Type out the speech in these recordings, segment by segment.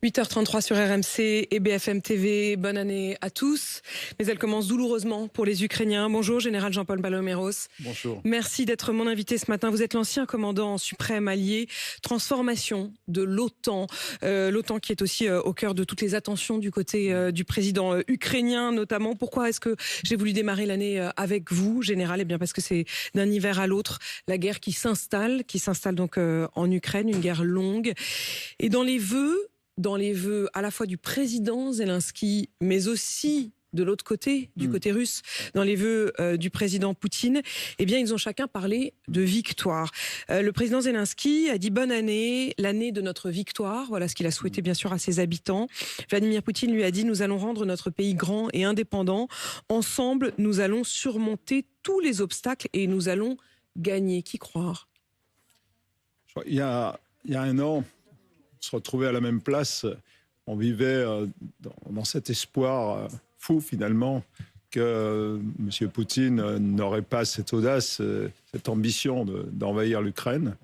8h33 sur RMC et BFM TV. Bonne année à tous. Mais elle commence douloureusement pour les Ukrainiens. Bonjour, général Jean-Paul Paloméros. Bonjour. Merci d'être mon invité ce matin. Vous êtes l'ancien commandant suprême allié. Transformation de l'OTAN. L'OTAN qui est aussi au cœur de toutes les attentions du côté du président ukrainien notamment. Pourquoi est-ce que j'ai voulu démarrer l'année avec vous, général? Eh bien parce que c'est d'un hiver à l'autre la guerre qui s'installe donc en Ukraine, une guerre longue. Et dans les vœux à la fois du président Zelensky, mais aussi de l'autre côté, du côté russe, dans les vœux du président Poutine, eh bien, ils ont chacun parlé de victoire. Le président Zelensky a dit bonne année, l'année de notre victoire. Voilà ce qu'il a souhaité, bien sûr, à ses habitants. Vladimir Poutine lui a dit nous allons rendre notre pays grand et indépendant. Ensemble, nous allons surmonter tous les obstacles et nous allons gagner. Qui croire? Il y a un an, on se retrouvait à la même place. On vivait dans cet espoir fou, finalement, que M. Poutine n'aurait pas cette audace, cette ambition d'envahir l'Ukraine.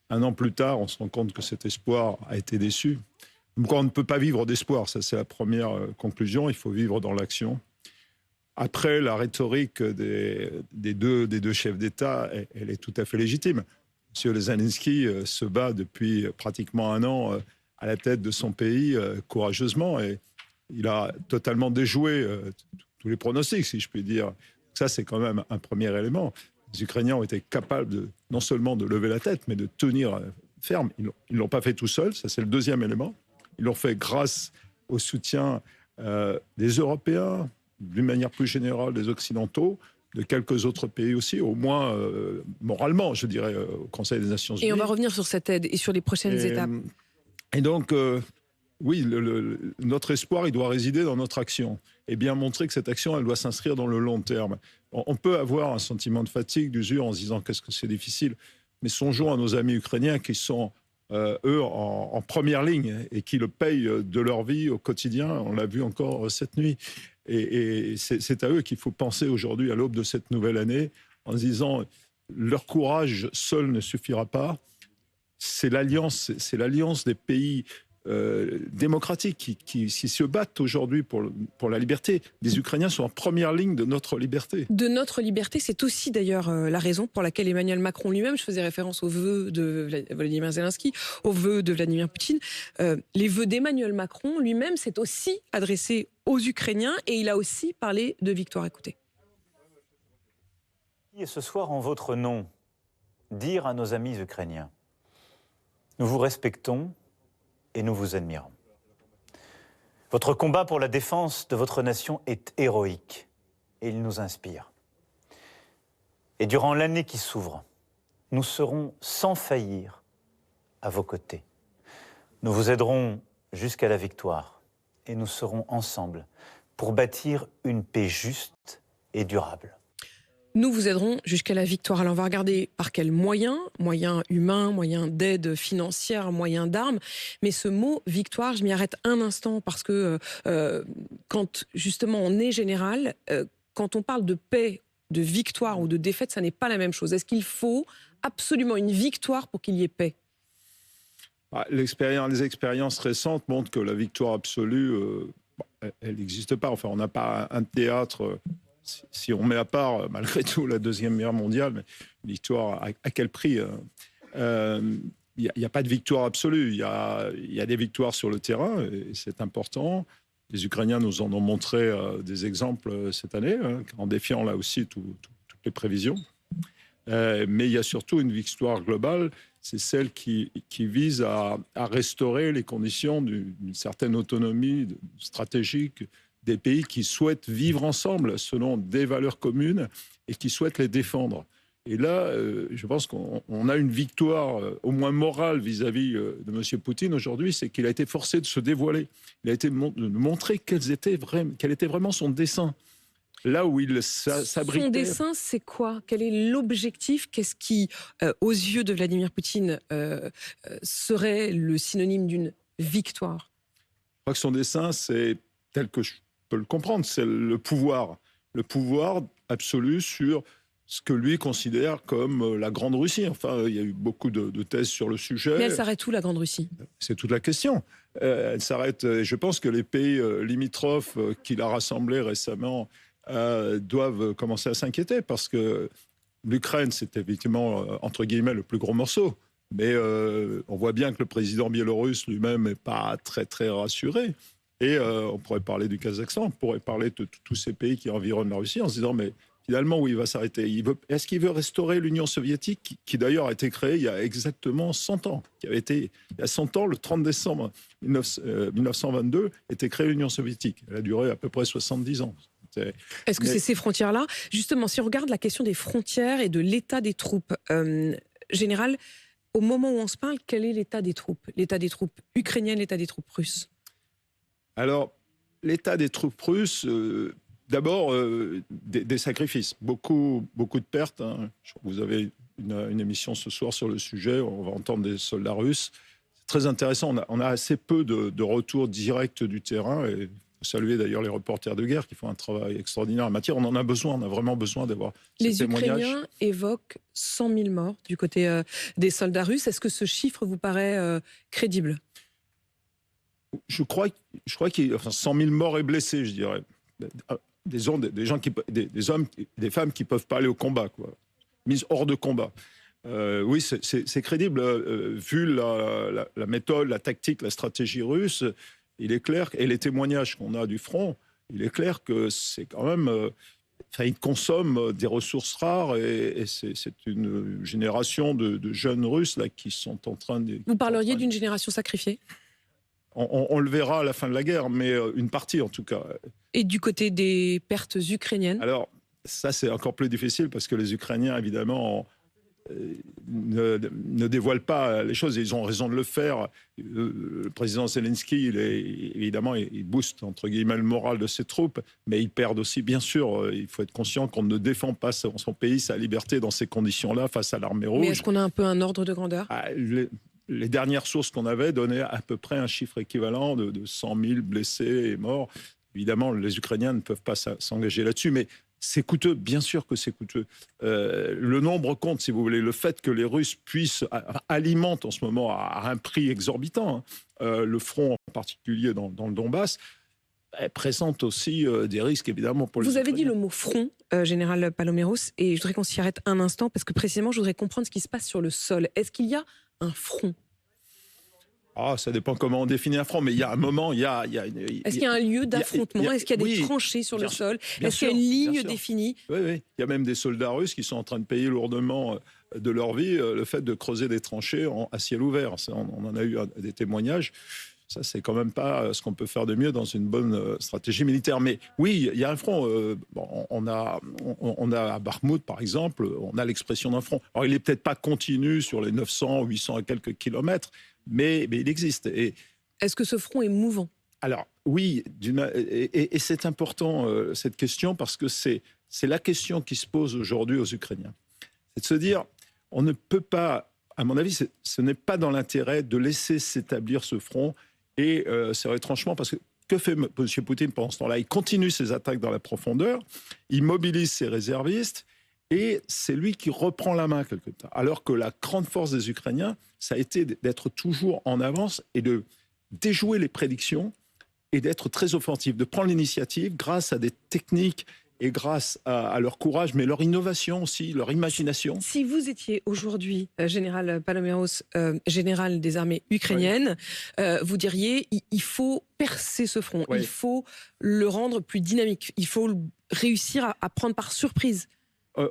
Un an plus tard, on se rend compte que cet espoir a été déçu. Donc on ne peut pas vivre d'espoir, ça c'est la première conclusion. Il faut vivre dans l'action. Après, la rhétorique des deux chefs d'État, elle est tout à fait légitime. M. Zelensky se bat depuis pratiquement un an à la tête de son pays courageusement et il a totalement déjoué tous les pronostics, si je puis dire. Ça, c'est quand même un premier élément. Les Ukrainiens ont été capables non seulement de lever la tête, mais de tenir ferme. Ils ne l'ont pas fait tout seuls, ça c'est le deuxième élément. Ils l'ont fait grâce au soutien des Européens, d'une manière plus générale des Occidentaux, de quelques autres pays aussi, au moins moralement, je dirais, au Conseil des Nations Unies. Et on va revenir sur cette aide et sur les prochaines étapes. Et donc, oui, notre espoir, il doit résider dans notre action. Et bien montrer que cette action, elle doit s'inscrire dans le long terme. On peut avoir un sentiment de fatigue, d'usure, en se disant qu'est-ce que c'est difficile. Mais songeons à nos amis ukrainiens qui sont, eux, en première ligne et qui le payent de leur vie au quotidien. On l'a vu encore cette nuit. Et c'est à eux qu'il faut penser aujourd'hui, à l'aube de cette nouvelle année, en se disant leur courage seul ne suffira pas. C'est l'alliance des pays démocratiques qui se battent aujourd'hui pour la liberté. Les Ukrainiens sont en première ligne de notre liberté. De notre liberté, c'est aussi d'ailleurs la raison pour laquelle Emmanuel Macron lui-même, je faisais référence aux vœux de Vladimir Zelensky, aux vœux de Vladimir Poutine, les vœux d'Emmanuel Macron lui-même s'est aussi adressé aux Ukrainiens et il a aussi parlé de victoire. Écoutez. Et ce soir, en votre nom, dire à nos amis ukrainiens, nous vous respectons et nous vous admirons. Votre combat pour la défense de votre nation est héroïque et il nous inspire. Et durant l'année qui s'ouvre, nous serons sans faillir à vos côtés. Nous vous aiderons jusqu'à la victoire et nous serons ensemble pour bâtir une paix juste et durable. Nous vous aiderons jusqu'à la victoire. Alors on va regarder par quels moyens, moyens humains, moyens d'aide financière, moyens d'armes. Mais ce mot victoire, je m'y arrête un instant parce que quand justement on est général, quand on parle de paix, de victoire ou de défaite, ça n'est pas la même chose. Est-ce qu'il faut absolument une victoire pour qu'il y ait paix? Les expériences récentes montrent que la victoire absolue, elle n'existe pas. Enfin, on n'a pas un théâtre... Si on met à part, malgré tout, la Deuxième Guerre mondiale, mais une victoire, à quel prix? Il n'y a pas de victoire absolue. Il y a des victoires sur le terrain, et c'est important. Les Ukrainiens nous en ont montré des exemples cette année, en défiant là aussi toutes les prévisions. Mais il y a surtout une victoire globale, c'est celle qui vise à restaurer les conditions d'une certaine autonomie stratégique des pays qui souhaitent vivre ensemble selon des valeurs communes et qui souhaitent les défendre. Et là, je pense qu'on a une victoire, au moins morale, vis-à-vis de M. Poutine aujourd'hui, c'est qu'il a été forcé de se dévoiler. Il a été de montrer quel était vraiment son dessein. Là où il s'abritait... Son dessein, c'est quoi? Quel est l'objectif? Qu'est-ce qui, aux yeux de Vladimir Poutine, serait le synonyme d'une victoire? Je crois que son dessein, c'est tel que je peux le comprendre, c'est le pouvoir absolu sur ce que lui considère comme la Grande Russie. Enfin, il y a eu beaucoup de thèses sur le sujet. Mais elle s'arrête où, la Grande Russie? C'est toute la question. Elle s'arrête. Je pense que les pays limitrophes qu'il a rassemblés récemment doivent commencer à s'inquiéter parce que l'Ukraine, c'est effectivement, entre guillemets, le plus gros morceau. Mais on voit bien que le président biélorusse lui-même n'est pas très, très rassuré. Et on pourrait parler du Kazakhstan, on pourrait parler de tous ces pays qui environnent la Russie en se disant, mais finalement, où il va s'arrêter? Est-ce qu'il veut restaurer l'Union soviétique, qui d'ailleurs a été créée il y a exactement 100 ans, qui avait été, il y a 100 ans, le 30 décembre 1922, était créée l'Union soviétique. Elle a duré à peu près 70 ans. Est-ce que c'est ces frontières-là? Justement, si on regarde la question des frontières et de l'état des troupes, général, au moment où on se parle, quel est l'état des troupes? L'état des troupes ukrainiennes, l'état des troupes russes? Alors, l'état des troupes russes, d'abord, des sacrifices, beaucoup de pertes. Hein. Vous avez une émission ce soir sur le sujet, on va entendre des soldats russes. C'est très intéressant, on a assez peu de retours directs du terrain. Et saluer d'ailleurs les reporters de guerre qui font un travail extraordinaire en matière. On en a besoin, on a vraiment besoin d'avoir ces témoignages. Les Ukrainiens évoquent 100 000 morts du côté des soldats russes. Est-ce que ce chiffre vous paraît crédible? Je crois qu'il y a 100 000 morts et blessés, je dirais. Des hommes, des femmes qui ne peuvent pas aller au combat, quoi. Mises hors de combat. Oui, c'est crédible. Vu la méthode, la tactique, la stratégie russe, il est clair, et les témoignages qu'on a du front, il est clair que c'est quand même... ils consomment des ressources rares et c'est une génération de jeunes Russes là, qui sont en train de... Vous parleriez d'une génération sacrifiée? On le verra à la fin de la guerre, mais une partie en tout cas. Et du côté des pertes ukrainiennes? Alors, ça c'est encore plus difficile parce que les Ukrainiens, évidemment... ne dévoilent pas les choses, et ils ont raison de le faire. Le président Zelensky, il booste entre guillemets le moral de ses troupes, mais ils perdent aussi, bien sûr. Il faut être conscient qu'on ne défend pas son pays, sa liberté dans ces conditions-là face à l'armée rouge. Mais est-ce qu'on a un peu un ordre de grandeur? Les dernières sources qu'on avait donnaient à peu près un chiffre équivalent de 100 000 blessés et morts. Évidemment, les Ukrainiens ne peuvent pas s'engager là-dessus, mais c'est coûteux, bien sûr que c'est coûteux. Le nombre compte, si vous voulez. Le fait que les Russes alimentent en ce moment à un prix exorbitant, le front en particulier dans le Donbass, présente aussi des risques évidemment pour les Ukrainiens. Vous avez dit le mot front, général Paloméros, et je voudrais qu'on s'y arrête un instant parce que précisément je voudrais comprendre ce qui se passe sur le sol. Est-ce qu'il y a un front? Ça dépend comment on définit un front, mais il y a un moment, Est-ce qu'il y a un lieu d'affrontement? Est-ce qu'il y a des tranchées sur le sol? Est-ce qu'il y a une ligne définie? Oui. Il y a même des soldats russes qui sont en train de payer lourdement de leur vie le fait de creuser des tranchées à ciel ouvert. On en a eu des témoignages. Ça, c'est quand même pas ce qu'on peut faire de mieux dans une bonne stratégie militaire. Mais oui, il y a un front. On a à Bakhmout, par exemple, on a l'expression d'un front. Alors, il n'est peut-être pas continu sur les 900, 800 et quelques kilomètres, mais il existe. Est-ce que ce front est mouvant? Alors, oui, et c'est important, cette question, parce que c'est la question qui se pose aujourd'hui aux Ukrainiens. C'est de se dire, on ne peut pas, à mon avis, ce n'est pas dans l'intérêt de laisser s'établir ce front. Et c'est retranchement, parce que fait M. Poutine pendant ce temps-là? Il continue ses attaques dans la profondeur, il mobilise ses réservistes, et c'est lui qui reprend la main quelque temps. Alors que la grande force des Ukrainiens, ça a été d'être toujours en avance et de déjouer les prédictions et d'être très offensif, de prendre l'initiative grâce à des techniques et grâce à leur courage, mais leur innovation aussi, leur imagination. Si vous étiez aujourd'hui, général Paloméros, général des armées ukrainiennes, vous diriez il faut percer ce front, il faut le rendre plus dynamique, il faut réussir à prendre par surprise.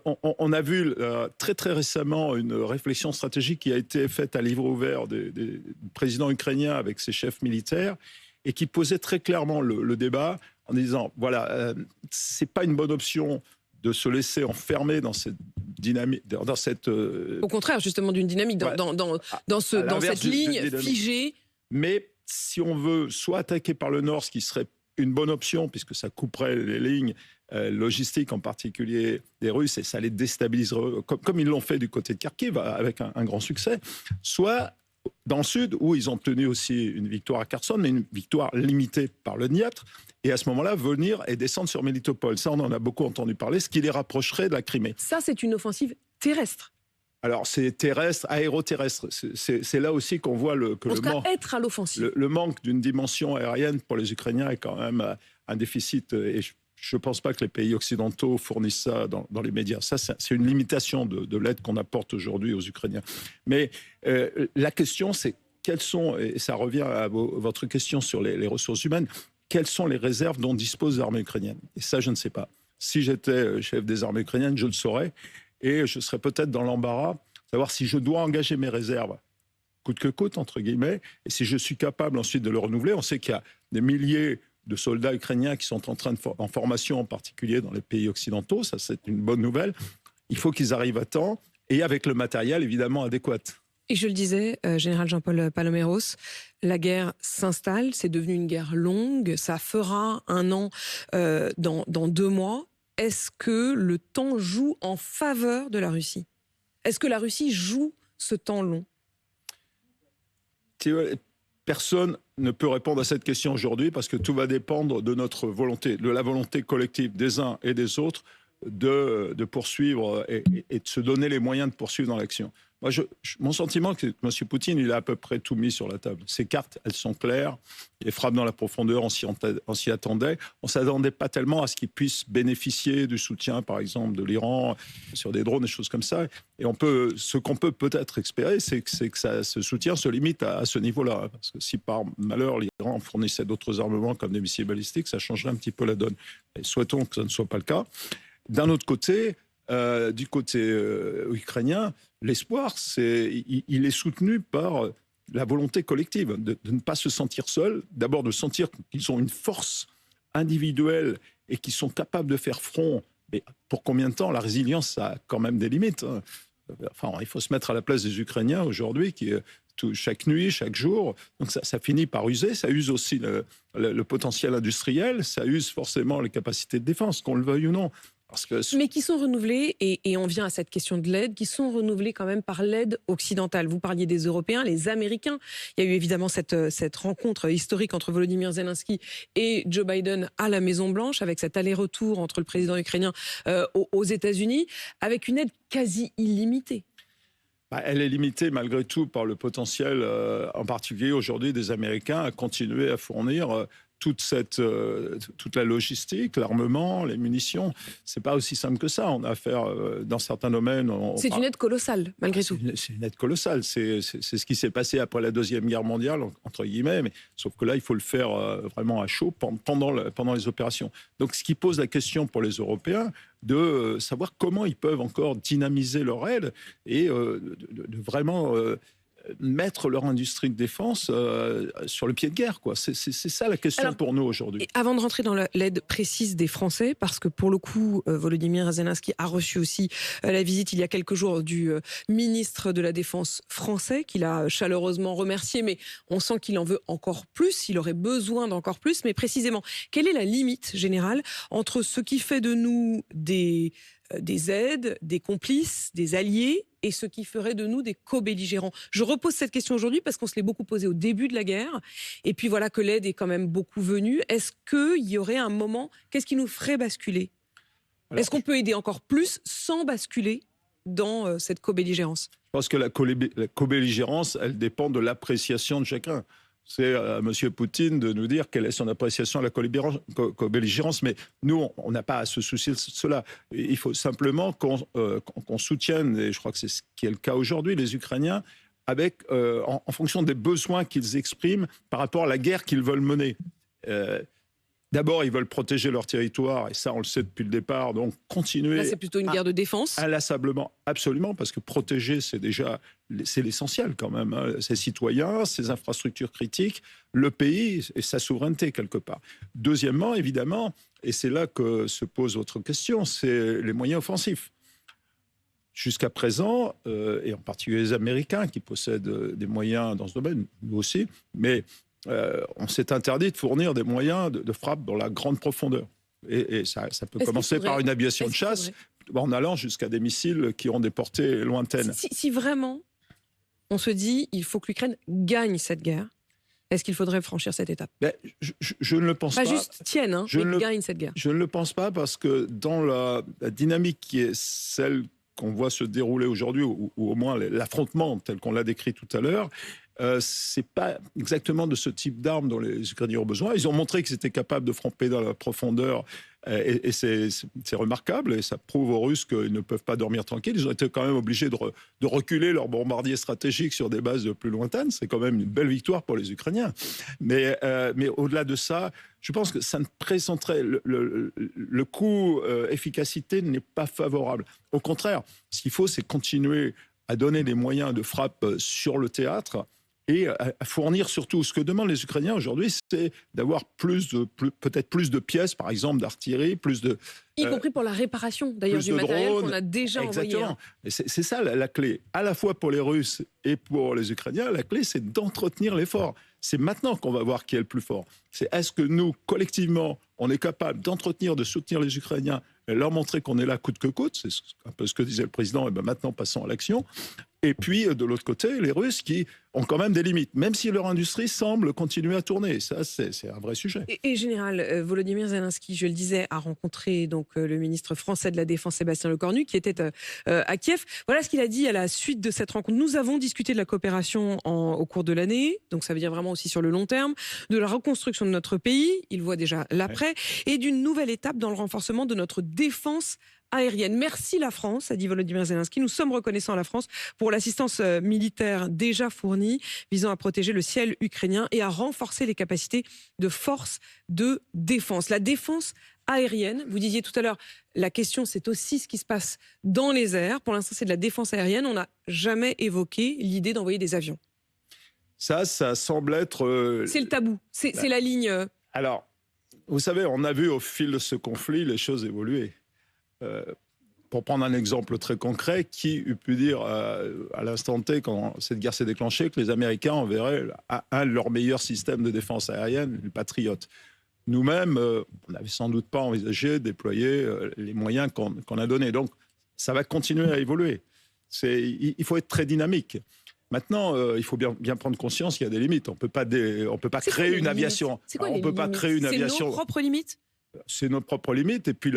On a vu très très récemment une réflexion stratégique qui a été faite à livre ouvert des présidents ukrainiens avec ses chefs militaires et qui posait très clairement le débat en disant voilà, c'est pas une bonne option de se laisser enfermer dans cette dynamique, dans cette... Au contraire, justement, d'une dynamique, dans cette ligne figée. Mais si on veut soit attaquer par le nord, ce qui serait une bonne option, puisque ça couperait les lignes logistiques, en particulier des Russes, et ça les déstabiliserait, comme ils l'ont fait du côté de Kharkiv, avec un grand succès, soit dans le sud, où ils ont obtenu aussi une victoire à Kherson, mais une victoire limitée par le Dniepr, et à ce moment-là, venir et descendre sur Mélitopol. Ça, on en a beaucoup entendu parler, ce qui les rapprocherait de la Crimée. Ça, c'est une offensive terrestre. Alors, c'est terrestre, aéroterrestre. C'est là aussi qu'on voit être à l'offensive. Le manque d'une dimension aérienne pour les Ukrainiens est quand même un déficit, et je ne pense pas que les pays occidentaux fournissent ça dans les médias. Ça, c'est une limitation de l'aide qu'on apporte aujourd'hui aux Ukrainiens. Mais la question, c'est quelles sont, et ça revient à votre question sur les ressources humaines, quelles sont les réserves dont disposent les armées ukrainiennes? Et ça, je ne sais pas. Si j'étais chef des armées ukrainiennes, je le saurais. Et je serais peut-être dans l'embarras, savoir si je dois engager mes réserves, coûte que coûte, entre guillemets, et si je suis capable ensuite de le renouveler. On sait qu'il y a des milliers de soldats ukrainiens qui sont en formation, en particulier dans les pays occidentaux. Ça, c'est une bonne nouvelle. Il faut qu'ils arrivent à temps et avec le matériel, évidemment, adéquat. Et je le disais, général Jean-Paul Paloméros, la guerre s'installe, c'est devenu une guerre longue, ça fera 1 an dans 2 mois. Est-ce que le temps joue en faveur de la Russie? Est-ce que la Russie joue ce temps long? Personne ne peut répondre à cette question aujourd'hui parce que tout va dépendre de notre volonté, de la volonté collective des uns et des autres de poursuivre et de se donner les moyens de poursuivre dans l'action. Moi, mon sentiment, c'est que M. Poutine, il a à peu près tout mis sur la table. Ses cartes, elles sont claires. Les frappes dans la profondeur, on s'y attendait. On ne s'attendait pas tellement à ce qu'il puisse bénéficier du soutien, par exemple, de l'Iran sur des drones, des choses comme ça. Et ce qu'on peut peut-être espérer, c'est que ce soutien se limite à ce niveau-là. Parce que si par malheur, l'Iran fournissait d'autres armements comme des missiles balistiques, ça changerait un petit peu la donne. Et souhaitons que ça ne soit pas le cas. D'un autre côté, du côté ukrainien, l'espoir, il est soutenu par la volonté collective de ne pas se sentir seul, d'abord de sentir qu'ils ont une force individuelle et qu'ils sont capables de faire front. Mais pour combien de temps? La résilience, ça a quand même des limites. Enfin, il faut se mettre à la place des Ukrainiens aujourd'hui, chaque nuit, chaque jour. Donc ça finit par user. Ça use aussi le potentiel industriel. Ça use forcément les capacités de défense, qu'on le veuille ou non. Mais qui sont renouvelés, et on vient à cette question de l'aide, qui sont renouvelés quand même par l'aide occidentale. Vous parliez des Européens, les Américains. Il y a eu évidemment cette rencontre historique entre Volodymyr Zelensky et Joe Biden à la Maison-Blanche, avec cet aller-retour entre le président ukrainien aux États-Unis, avec une aide quasi illimitée. Elle est limitée malgré tout par le potentiel, en particulier aujourd'hui, des Américains à continuer à fournir toute la logistique, l'armement, les munitions. C'est pas aussi simple que ça. On a affaire dans certains domaines. C'est une aide colossale, malgré tout. C'est une aide colossale. C'est ce qui s'est passé après la Deuxième Guerre mondiale, entre guillemets. Mais, sauf que là, il faut le faire vraiment à chaud pendant les opérations. Donc, ce qui pose la question pour les Européens de savoir comment ils peuvent encore dynamiser leur aide et de vraiment mettre leur industrie de défense sur le pied de guerre, quoi. C'est ça la question. Alors, pour nous aujourd'hui. Avant de rentrer dans l'aide précise des Français, parce que pour le coup, Volodymyr Zelensky a reçu aussi la visite il y a quelques jours du ministre de la Défense français, qu'il a chaleureusement remercié, mais on sent qu'il en veut encore plus, il aurait besoin d'encore plus. Mais précisément, quelle est la limite générale entre ce qui fait de nous des aides, des complices, des alliés, et ce qui ferait de nous des co-belligérants? Je repose cette question aujourd'hui parce qu'on se l'est beaucoup posée au début de la guerre, et puis voilà que l'aide est quand même beaucoup venue. Est-ce qu'il y aurait un moment, qu'est-ce qui nous ferait basculer? Est-ce qu'on peut aider encore plus sans basculer dans cette co-belligérance? Je pense que la co-belligérance, elle dépend de l'appréciation de chacun. C'est à M. Poutine de nous dire quelle est son appréciation de la co-belligérance. Mais nous, on n'a pas à se soucier de cela. Il faut simplement qu'on soutienne, et je crois que c'est ce qui est le cas aujourd'hui, les Ukrainiens, en fonction des besoins qu'ils expriment par rapport à la guerre qu'ils veulent mener. D'abord, ils veulent protéger leur territoire, et ça, on le sait depuis le départ, donc continuer... Là, c'est plutôt une guerre de défense. Inlassablement, absolument, parce que protéger, c'est l'essentiel quand même. Hein. Ses citoyens, ses infrastructures critiques, le pays et sa souveraineté, quelque part. Deuxièmement, évidemment, et c'est là que se pose votre question, c'est les moyens offensifs. Jusqu'à présent, et en particulier les Américains, qui possèdent des moyens dans ce domaine, nous aussi, mais... on s'est interdit de fournir des moyens de frappe dans la grande profondeur. Et ça peut commencer par une aviation de chasse, en allant jusqu'à des missiles qui ont des portées lointaines. Si vraiment on se dit il faut que l'Ukraine gagne cette guerre. Est-ce qu'il faudrait franchir cette étape? Je ne le pense pas. Pas juste tienne, hein, mais gagne cette guerre. Je ne le pense pas parce que dans la dynamique qui est celle qu'on voit se dérouler aujourd'hui, ou au moins l'affrontement tel qu'on l'a décrit tout à l'heure, c'est pas exactement de ce type d'armes dont les Ukrainiens ont besoin. Ils ont montré qu'ils étaient capables de frapper dans la profondeur, et c'est remarquable, et ça prouve aux Russes qu'ils ne peuvent pas dormir tranquilles. Ils ont été quand même obligés de reculer leurs bombardiers stratégiques sur des bases plus lointaines. C'est quand même une belle victoire pour les Ukrainiens. Mais au-delà de ça, je pense que ça ne présenterait le coût efficacité n'est pas favorable. Au contraire, ce qu'il faut, c'est continuer à donner des moyens de frappe sur le théâtre et à fournir surtout, ce que demandent les Ukrainiens aujourd'hui, c'est d'avoir peut-être plus de pièces, par exemple d'artillerie, plus de... Y compris pour la réparation, d'ailleurs, du matériel qu'on a déjà envoyé. Exactement. C'est ça la clé. À la fois pour les Russes et pour les Ukrainiens, la clé, c'est d'entretenir l'effort. C'est maintenant qu'on va voir qui est le plus fort. C'est est-ce que nous, collectivement, on est capable d'entretenir, de soutenir les Ukrainiens et leur montrer qu'on est là coûte que coûte. C'est un peu ce que disait le président. Et bien maintenant, passons à l'action. Et puis, de l'autre côté, les Russes qui ont quand même des limites, même si leur industrie semble continuer à tourner. Ça, c'est un vrai sujet. Et général, Volodymyr Zelensky, je le disais, a rencontré donc le ministre français de la Défense, Sébastien Lecornu, qui était à Kiev. Voilà ce qu'il a dit à la suite de cette rencontre. Nous avons discuté de la coopération au cours de l'année, donc ça veut dire vraiment aussi sur le long terme, de la reconstruction de notre pays, il voit déjà l'après, et d'une nouvelle étape dans le renforcement de notre défense aérienne. Merci la France, a dit Volodymyr Zelensky. Nous sommes reconnaissants à la France pour l'assistance militaire déjà fournie, visant à protéger le ciel ukrainien et à renforcer les capacités de forces de défense. La défense aérienne, vous disiez tout à l'heure, la question c'est aussi ce qui se passe dans les airs. Pour l'instant c'est de la défense aérienne, on n'a jamais évoqué l'idée d'envoyer des avions. Ça semble être... c'est le tabou, c'est la ligne... Alors, vous savez, on a vu au fil de ce conflit les choses évoluer. Pour prendre un exemple très concret, qui eût pu dire à l'instant T, quand cette guerre s'est déclenchée, que les Américains enverraient un de leurs meilleurs systèmes de défense aérienne, le Patriot. Nous-mêmes, on n'avait sans doute pas envisagé de déployer les moyens qu'on a donnés. Donc, ça va continuer à évoluer. Il faut être très dynamique. Maintenant, il faut bien prendre conscience qu'il y a des limites. On ne peut pas créer une aviation. C'est quoi on les peut pas limites? créer une aviation. C'est nos propres limites? C'est nos propres limites. Et puis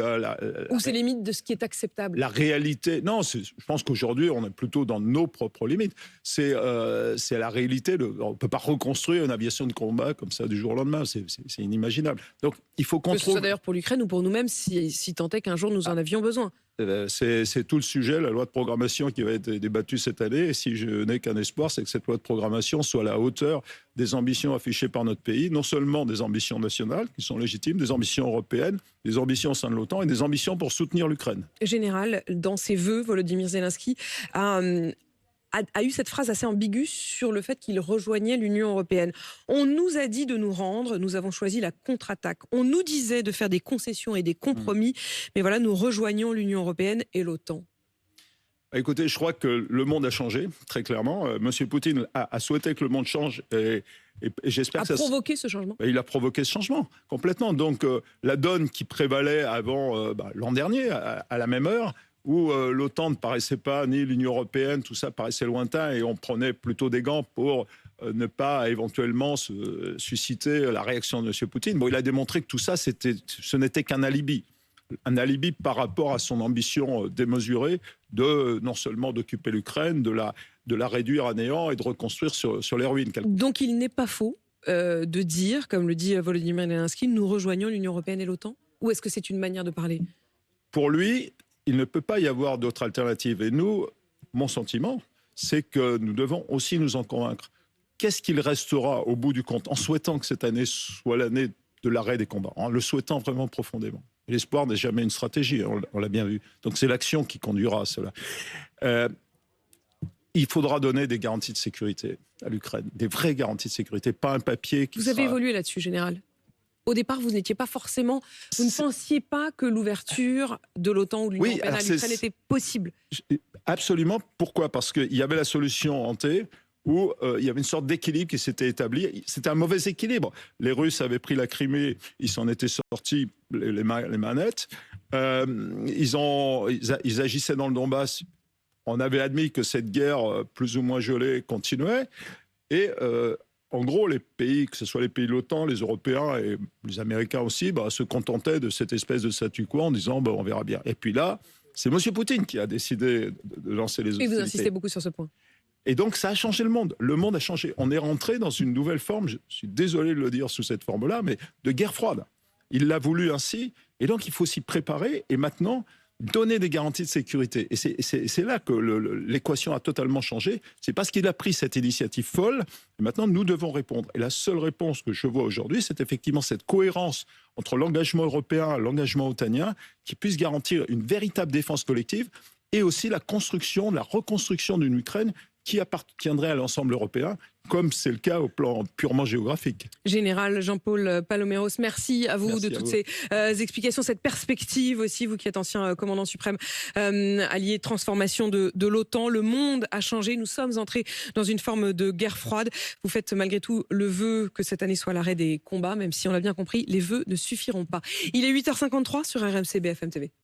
ou c'est les limites de ce qui est acceptable? La réalité, non, je pense qu'aujourd'hui, on est plutôt dans nos propres limites. C'est la réalité. On ne peut pas reconstruire une aviation de combat comme ça du jour au lendemain. C'est inimaginable. Donc, il faut qu'on trouve... Que ce soit d'ailleurs pour l'Ukraine ou pour nous-mêmes, si tant est qu'un jour nous en avions besoin. C'est tout le sujet, la loi de programmation qui va être débattue cette année. Et si je n'ai qu'un espoir, c'est que cette loi de programmation soit à la hauteur des ambitions affichées par notre pays, non seulement des ambitions nationales qui sont légitimes, des ambitions européennes, des ambitions au sein de l'OTAN et des ambitions pour soutenir l'Ukraine. Général, dans ses vœux, Volodymyr Zelensky a eu cette phrase assez ambiguë sur le fait qu'il rejoignait l'Union européenne. On nous a dit de nous rendre, nous avons choisi la contre-attaque. On nous disait de faire des concessions et des compromis, mais voilà, nous rejoignons l'Union européenne et l'OTAN. Écoutez, je crois que le monde a changé, très clairement. Monsieur Poutine a souhaité que le monde change et j'espère que ça... A provoqué ce changement? Il a provoqué ce changement, complètement. Donc, la donne qui prévalait avant l'an dernier, à la même heure, où l'OTAN ne paraissait pas, ni l'Union européenne, tout ça paraissait lointain, et on prenait plutôt des gants pour ne pas éventuellement susciter la réaction de M. Poutine. Bon, il a démontré que tout ça, ce n'était qu'un alibi. Un alibi par rapport à son ambition démesurée de non seulement d'occuper l'Ukraine, de la réduire à néant et de reconstruire sur les ruines. Donc il n'est pas faux de dire, comme le dit Volodymyr Zelensky, nous rejoignons l'Union européenne et l'OTAN? Ou est-ce que c'est une manière de parler? Pour lui, il ne peut pas y avoir d'autre alternative. Et nous, mon sentiment, c'est que nous devons aussi nous en convaincre. Qu'est-ce qu'il restera au bout du compte, en souhaitant que cette année soit l'année de l'arrêt des combats, en le souhaitant vraiment profondément? L'espoir n'est jamais une stratégie, on l'a bien vu. Donc c'est l'action qui conduira à cela. Il faudra donner des garanties de sécurité à l'Ukraine, des vraies garanties de sécurité, pas un papier qui Vous avez évolué là-dessus, Général. Au départ, vous n'étiez pas forcément... Vous ne pensiez pas que l'ouverture de l'OTAN ou de l'Union européenne à l'Ukraine était possible? Absolument. Pourquoi? Parce qu'il y avait la solution en T, où il y avait une sorte d'équilibre qui s'était établi. C'était un mauvais équilibre. Les Russes avaient pris la Crimée, ils s'en étaient sortis les manettes. Ils agissaient dans le Donbass. on avait admis que cette guerre, plus ou moins gelée, continuait. Et en gros, les pays, que ce soit les pays de l'OTAN, les Européens et les Américains aussi, se contentaient de cette espèce de statu quo en disant on verra bien. Et puis là, c'est M. Poutine qui a décidé de lancer les hostilités. Et vous insistez beaucoup sur ce point. Et donc, ça a changé le monde. Le monde a changé. On est rentré dans une nouvelle forme, je suis désolé de le dire sous cette forme-là, mais de guerre froide. Il l'a voulu ainsi. Et donc, il faut s'y préparer. Et maintenant, donner des garanties de sécurité. Et c'est là que l'équation a totalement changé. C'est parce qu'il a pris cette initiative folle. Et maintenant, nous devons répondre. Et la seule réponse que je vois aujourd'hui, c'est effectivement cette cohérence entre l'engagement européen et l'engagement otanien qui puisse garantir une véritable défense collective et aussi la reconstruction d'une Ukraine qui appartiendrait à l'ensemble européen, comme c'est le cas au plan purement géographique. Général Jean-Paul Paloméros, merci à vous Merci de à toutes vous. ces explications, cette perspective aussi, vous qui êtes ancien commandant suprême, allié de transformation de l'OTAN. Le monde a changé, nous sommes entrés dans une forme de guerre froide. Vous faites malgré tout le vœu que cette année soit l'arrêt des combats, même si on l'a bien compris, les vœux ne suffiront pas. Il est 8h53 sur RMC BFM TV.